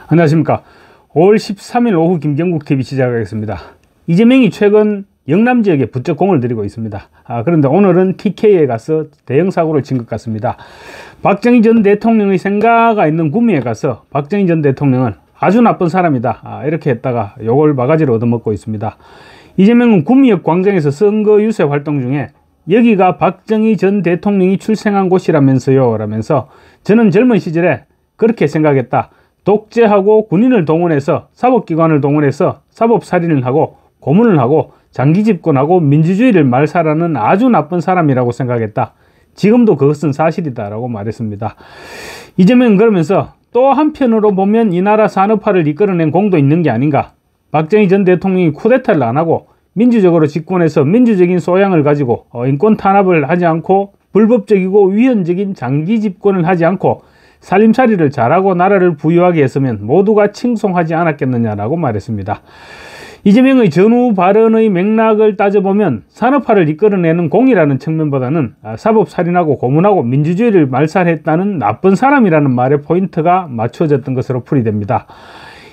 안녕하십니까. 5월 13일 오후 김경국TV 시작하겠습니다. 이재명이 최근 영남 지역에 부쩍 공을 들이고 있습니다. 그런데 오늘은 TK에 가서 대형 사고를 친 것 같습니다. 박정희 전 대통령의 생가가 있는 구미에 가서 박정희 전 대통령은 아주 나쁜 사람이다, 이렇게 했다가 요걸 바가지로 얻어먹고 있습니다. 이재명은 구미역 광장에서 선거 유세 활동 중에 여기가 박정희 전 대통령이 출생한 곳이라면서요 라면서 저는 젊은 시절에 그렇게 생각했다. 독재하고 군인을 동원해서 사법기관을 동원해서 사법살인을 하고 고문을 하고 장기집권하고 민주주의를 말살하는 아주 나쁜 사람이라고 생각했다. 지금도 그것은 사실이다 라고 말했습니다. 이재명은 그러면서 또 한편으로 보면 이 나라 산업화를 이끌어낸 공도 있는 게 아닌가. 박정희 전 대통령이 쿠데타를 안 하고 민주적으로 집권해서 민주적인 소양을 가지고 인권 탄압을 하지 않고 불법적이고 위헌적인 장기 집권을 하지 않고 살림살이를 잘하고 나라를 부유하게 했으면 모두가 칭송하지 않았겠느냐라고 말했습니다. 이재명의 전후 발언의 맥락을 따져보면 산업화를 이끌어내는 공이라는 측면보다는 사법살인하고 고문하고 민주주의를 말살했다는 나쁜 사람이라는 말에 포인트가 맞춰졌던 것으로 풀이됩니다.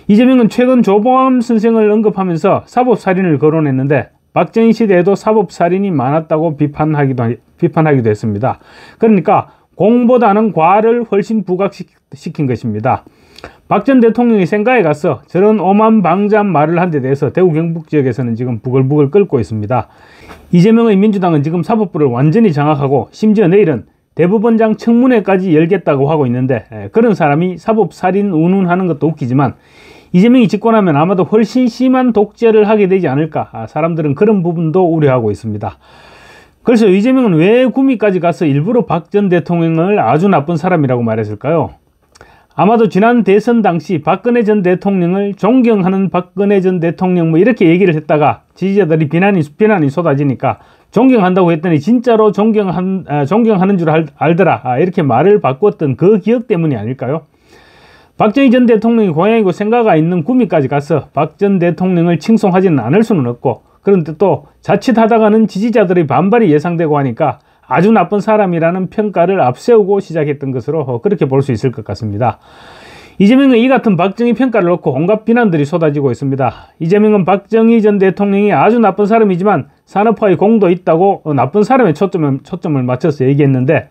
이재명은 최근 조봉암 선생을 언급하면서 사법살인을 거론했는데 박정희 시대에도 사법살인이 많았다고 비판하기도 했습니다. 그러니까 공보다는 과를 훨씬 부각시킨 것입니다. 박 전 대통령이 생가에 가서 저런 오만방자한 말을 한 데 대해서 대구 경북 지역에서는 지금 부글부글 끓고 있습니다. 이재명의 민주당은 지금 사법부를 완전히 장악하고 심지어 내일은 대법원장 청문회까지 열겠다고 하고 있는데 그런 사람이 사법살인 운운하는 것도 웃기지만 이재명이 집권하면 아마도 훨씬 심한 독재를 하게 되지 않을까, 사람들은 그런 부분도 우려하고 있습니다. 그래서 이재명은 왜 구미까지 가서 일부러 박 전 대통령을 아주 나쁜 사람이라고 말했을까요? 아마도 지난 대선 당시 박근혜 전 대통령을 존경하는 박근혜 전 대통령 이렇게 얘기를 했다가 지지자들이 비난이 쏟아지니까 존경한다고 했더니 진짜로 존경하는 줄 알더라, 이렇게 말을 바꿨던 그 기억 때문이 아닐까요? 박정희 전 대통령이 고향이고 생가가 있는 구미까지 가서 박 전 대통령을 칭송하지는 않을 수는 없고, 그런데 또 자칫하다가는 지지자들의 반발이 예상되고 하니까 아주 나쁜 사람이라는 평가를 앞세우고 시작했던 것으로 그렇게 볼 수 있을 것 같습니다. 이재명은 이 같은 박정희 평가를 놓고 온갖 비난들이 쏟아지고 있습니다. 이재명은 박정희 전 대통령이 아주 나쁜 사람이지만 산업화의 공도 있다고 나쁜 사람에 초점을 맞춰서 얘기했는데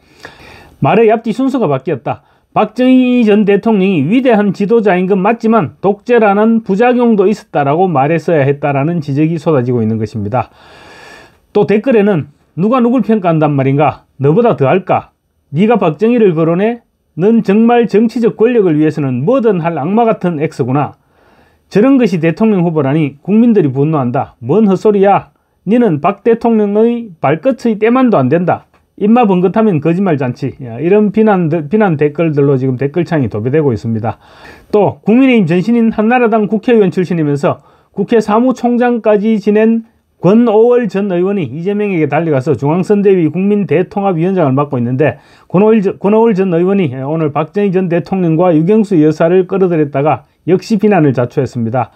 말의 앞뒤 순서가 바뀌었다. 박정희 전 대통령이 위대한 지도자인 건 맞지만 독재라는 부작용도 있었다라고 말했어야 했다라는 지적이 쏟아지고 있는 것입니다. 또 댓글에는 누가 누굴 평가한단 말인가? 너보다 더 할까? 네가 박정희를 거론해? 넌 정말 정치적 권력을 위해서는 뭐든 할 악마 같은 X구나. 저런 것이 대통령 후보라니 국민들이 분노한다. 뭔 헛소리야? 너는 박 대통령의 발끝의 때만도 안 된다. 입마 번긋하면 거짓말 잔치. 이런 비난 댓글들로 지금 댓글창이 도배되고 있습니다. 또 국민의힘 전신인 한나라당 국회의원 출신이면서 국회 사무총장까지 지낸 권오월 전 의원이 이재명에게 달려가서 중앙선대위 국민대통합위원장을 맡고 있는데 권오월 전 의원이 오늘 박정희 전 대통령과 유경수 여사를 끌어들였다가 역시 비난을 자초했습니다.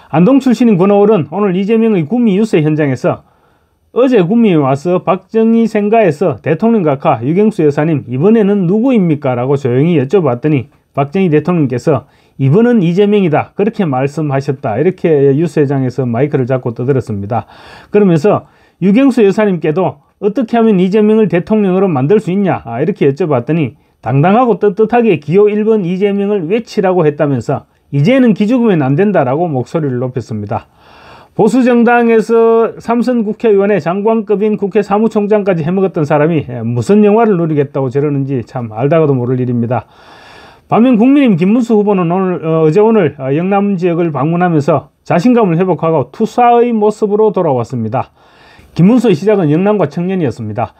안동 출신인 권오월은 오늘 이재명의 구미 유세 현장에서 어제 구미에 와서 박정희 생가에서 대통령 각하 유경수 여사님 이번에는 누구입니까? 라고 조용히 여쭤봤더니 박정희 대통령께서 이번은 이재명이다 그렇게 말씀하셨다, 이렇게 유세장에서 마이크를 잡고 떠들었습니다. 그러면서 유경수 여사님께도 어떻게 하면 이재명을 대통령으로 만들 수 있냐, 이렇게 여쭤봤더니 당당하고 떳떳하게 기호 1번 이재명을 외치라고 했다면서 이제는 기죽으면 안 된다라고 목소리를 높였습니다. 보수정당에서 3선 국회의원의 장관급인 국회 사무총장까지 해먹었던 사람이 무슨 영화를 누리겠다고 저러는지 참 알다가도 모를 일입니다. 반면 국민의힘 김문수 후보는 어제 오늘 영남 지역을 방문하면서 자신감을 회복하고 투사의 모습으로 돌아왔습니다. 김문수의 시작은 영남과 청년이었습니다.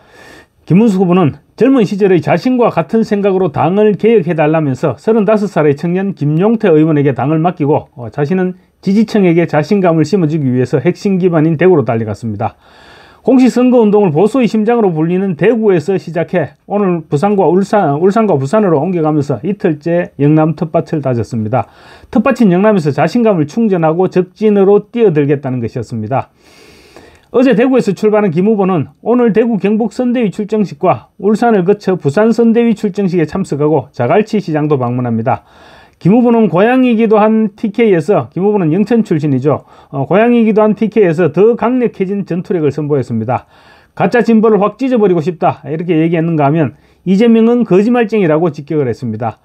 김문수 후보는 젊은 시절의 자신과 같은 생각으로 당을 개혁해달라면서 35살의 청년 김용태 의원에게 당을 맡기고 자신은 지지층에게 자신감을 심어주기 위해서 핵심 기반인 대구로 달려갔습니다. 공식 선거운동을 보수의 심장으로 불리는 대구에서 시작해 오늘 부산과 부산으로 옮겨가면서 이틀째 영남 텃밭을 다졌습니다. 텃밭인 영남에서 자신감을 충전하고 적진으로 뛰어들겠다는 것이었습니다. 어제 대구에서 출발한 김 후보는 오늘 대구 경북 선대위 출정식과 울산을 거쳐 부산 선대위 출정식에 참석하고 자갈치 시장도 방문합니다. 김 후보는 고향이기도 한 TK에서, 김 후보는 영천 출신이죠. 고향이기도 한 TK에서 더 강력해진 전투력을 선보였습니다. 가짜 진보를 확 찢어버리고 싶다 이렇게 얘기했는가 하면 이재명은 거짓말쟁이라고 직격을 했습니다.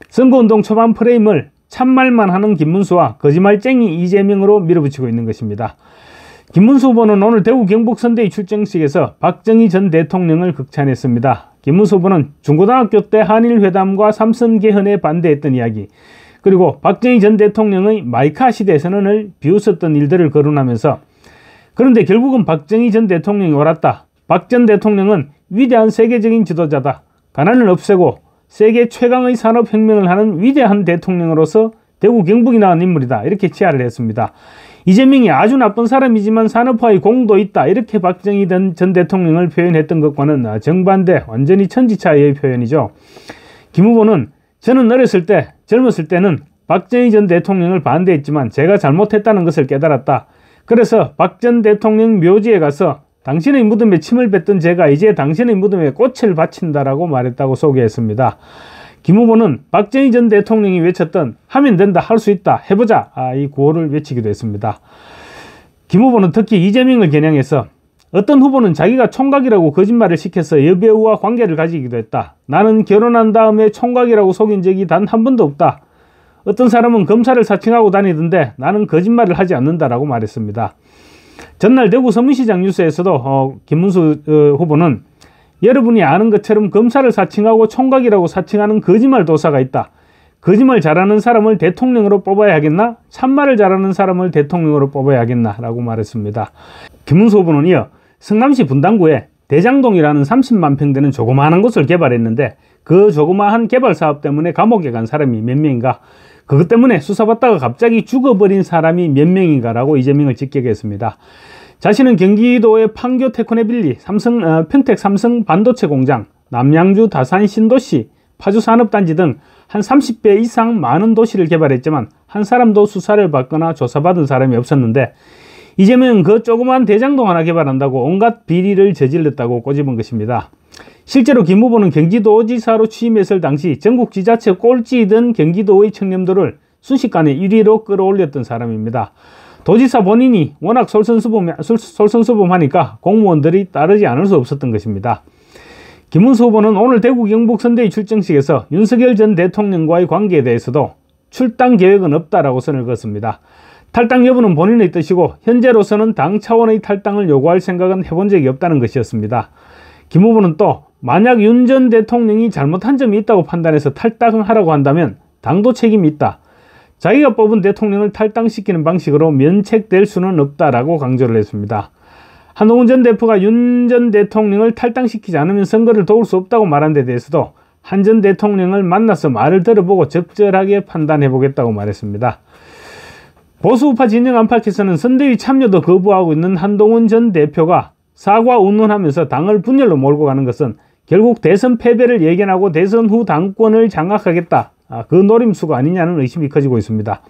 선거운동 초반 프레임을 참말만 하는 김문수와 거짓말쟁이 이재명으로 밀어붙이고 있는 것입니다. 김문수 후보는 오늘 대구 경북 선대위 출정식에서 박정희 전 대통령을 극찬했습니다. 김문수 후보는 중고등학교 때 한일회담과 삼선 개헌에 반대했던 이야기, 그리고 박정희 전 대통령의 마이카 시대 선언을 비웃었던 일들을 거론하면서, 그런데 결국은 박정희 전 대통령이 옳았다. 박 전 대통령은 위대한 세계적인 지도자다. 가난을 없애고 세계 최강의 산업혁명을 하는 위대한 대통령으로서 대구 경북이 낳은 인물이다. 이렇게 치하를 했습니다. 이재명이 아주 나쁜 사람이지만 산업화의 공도 있다. 이렇게 박정희 전 대통령을 표현했던 것과는 정반대, 완전히 천지차이의 표현이죠. 김 후보는 저는 어렸을 때, 젊었을 때는 박정희 전 대통령을 반대했지만 제가 잘못했다는 것을 깨달았다. 그래서 박 전 대통령 묘지에 가서 당신의 무덤에 침을 뱉던 제가 이제 당신의 무덤에 꽃을 바친다라고 말했다고 소개했습니다. 김 후보는 박정희 전 대통령이 외쳤던 하면 된다, 할 수 있다, 해보자, 이 구호를 외치기도 했습니다. 김 후보는 특히 이재명을 겨냥해서 어떤 후보는 자기가 총각이라고 거짓말을 시켜서 여배우와 관계를 가지기도 했다. 나는 결혼한 다음에 총각이라고 속인 적이 단 한 번도 없다. 어떤 사람은 검사를 사칭하고 다니던데 나는 거짓말을 하지 않는다라고 말했습니다. 전날 대구 서문시장 뉴스에서도 김문수 후보는 여러분이 아는 것처럼 검사를 사칭하고 총각이라고 사칭하는 거짓말 도사가 있다. 거짓말 잘하는 사람을 대통령으로 뽑아야 하겠나? 참말을 잘하는 사람을 대통령으로 뽑아야 하겠나? 라고 말했습니다. 김문수 후보는 이어 성남시 분당구에 대장동이라는 30만 평 되는 조그마한 곳을 개발했는데 그 조그마한 개발 사업 때문에 감옥에 간 사람이 몇 명인가? 그것 때문에 수사받다가 갑자기 죽어버린 사람이 몇 명인가? 라고 이재명을 직격했습니다. 자신은 경기도의 판교 테크노빌리, 평택 삼성 반도체 공장, 남양주 다산 신도시, 파주 산업단지 등 한 30배 이상 많은 도시를 개발했지만 한 사람도 수사를 받거나 조사받은 사람이 없었는데 이재명은 그 조그만 대장동 하나 개발한다고 온갖 비리를 저질렀다고 꼬집은 것입니다. 실제로 김 후보는 경기도지사로 취임했을 당시 전국 지자체 꼴찌이던 경기도의 청렴도를 순식간에 1위로 끌어올렸던 사람입니다. 도지사 본인이 워낙 솔선수범하니까 공무원들이 따르지 않을 수 없었던 것입니다. 김문수 후보는 오늘 대구 경북 선대위 출정식에서 윤석열 전 대통령과의 관계에 대해서도 출당 계획은 없다라고 선을 그었습니다. 탈당 여부는 본인의 뜻이고 현재로서는 당 차원의 탈당을 요구할 생각은 해본 적이 없다는 것이었습니다. 김 후보는 또 만약 윤 전 대통령이 잘못한 점이 있다고 판단해서 탈당하라고 한다면 당도 책임이 있다. 자기가 뽑은 대통령을 탈당시키는 방식으로 면책될 수는 없다라고 강조를 했습니다. 한동훈 전 대표가 윤 전 대통령을 탈당시키지 않으면 선거를 도울 수 없다고 말한 데 대해서도 한 전 대통령을 만나서 말을 들어보고 적절하게 판단해 보겠다고 말했습니다. 보수우파 진영 안팎에서는 선대위 참여도 거부하고 있는 한동훈 전 대표가 사과 운운하면서 당을 분열로 몰고 가는 것은 결국 대선 패배를 예견하고 대선 후 당권을 장악하겠다, 그 노림수가 아니냐는 의심이 커지고 있습니다.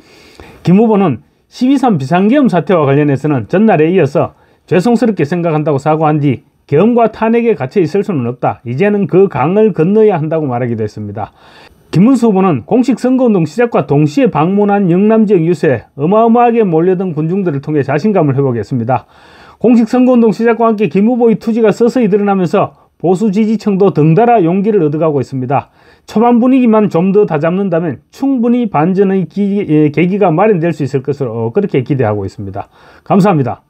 김 후보는 12.3 비상계엄 사태와 관련해서는 전날에 이어서 죄송스럽게 생각한다고 사과한 뒤 계엄과 탄핵에 갇혀 있을 수는 없다. 이제는 그 강을 건너야 한다고 말하기도 했습니다. 김문수 후보는 공식 선거운동 시작과 동시에 방문한 영남 지역 유세에 어마어마하게 몰려든 군중들을 통해 자신감을 회복했습니다. 공식 선거운동 시작과 함께 김 후보의 투지가 서서히 드러나면서 보수 지지층도 덩달아 용기를 얻어가고 있습니다. 초반 분위기만 좀 더 다잡는다면 충분히 반전의 계기가 마련될 수 있을 것으로 그렇게 기대하고 있습니다. 감사합니다.